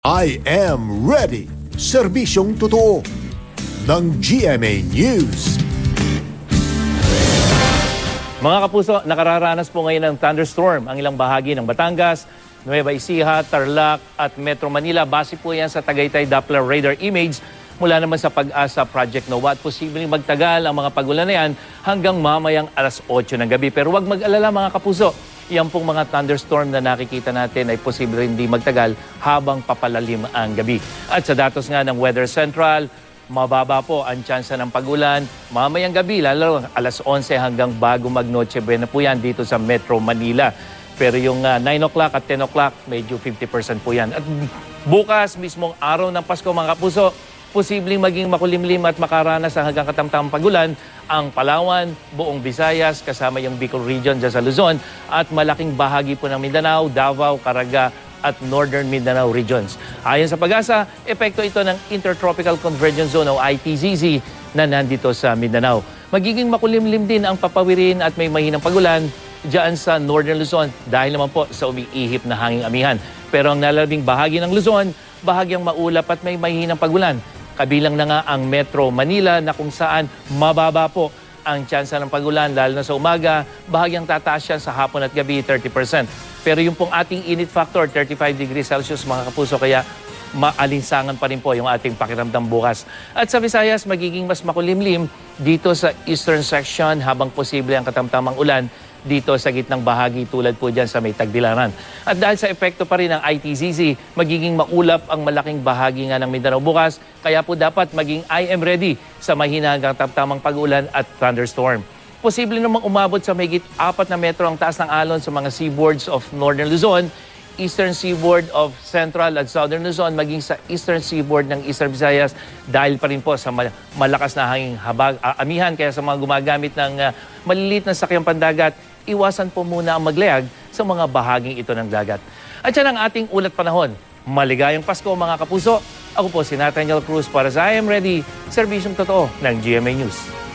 I am ready. Serbisyong totoo ng GMA News. Mga kapuso, nakararanas po ngayon ng thunderstorm ang ilang bahagi ng Batangas, Nueva Ecija, Tarlac at Metro Manila. Base po yan sa Tagaytay Doppler radar image mula naman sa Pag-asa Project NOAA at posibleng magtagal ang mga pagulan na yan hanggang mamayang alas 8 ng gabi. Pero huwag mag-alala mga kapuso, yan pong mga thunderstorm na nakikita natin ay posible hindi magtagal habang papalalim ang gabi. At sa datos nga ng Weather Central, mababa po ang tsansa ng pagulan mamayang gabi, lalo alas 11 hanggang bago mag-Noche Buena po yan dito sa Metro Manila. Pero yung 9 o'clock at 10 o'clock, medyo 50% po yan. At bukas, mismong araw ng Pasko mga kapuso, posibleng maging makulimlim at makaranas ang hanggang katamtamang pagulan ang Palawan, buong Visayas, kasama yung Bicol Region dyan sa Luzon at malaking bahagi po ng Mindanao, Davao, Caraga at Northern Mindanao regions. Ayon sa Pag-asa, epekto ito ng Intertropical Convergence Zone o ITZZ na nandito sa Mindanao. Magiging makulimlim din ang papawirin at may mahinang pagulan dyan sa Northern Luzon dahil naman po sa umiihip na hanging amihan. Pero ang nalalabing bahagi ng Luzon, bahagyang maulap at may mahinang pagulan. Kabilang na nga ang Metro Manila na kung saan mababa po ang tsansa ng pagulan lalo na sa umaga, bahagyang tataas yan sa hapon at gabi 30%. Pero yung pong ating init factor, 35 degrees Celsius mga kapuso, kaya maalinsangan pa rin po yung ating pakiramdam bukas. At sa Visayas, magiging mas makulimlim dito sa eastern section habang posible ang katamtamang ulan dito sa gitnang bahagi tulad po dyan sa may Tagbilaran. At dahil sa epekto pa rin ng ITZZ, magiging maulap ang malaking bahagi nga ng Mindanao bukas, kaya po dapat maging I am ready sa mahina hanggang tamtamang pag-ulan at thunderstorm. Posible namang umabot sa mahigit 4 na metro ang taas ng alon sa mga seaboards of Northern Luzon, Eastern Seaboard of Central at Southern Luzon, maging sa Eastern Seaboard ng Eastern Visayas dahil pa rin po sa malakas na hanging amihan. Kaya sa mga gumagamit ng maliliit na sakyang pandagat, iwasan po muna ang maglayag sa mga bahaging ito ng dagat. At yan ang ating ulat panahon. Maligayang Pasko mga kapuso. Ako po si Nathaniel Cruz para sa I Am Ready, serbisyong totoo ng GMA News.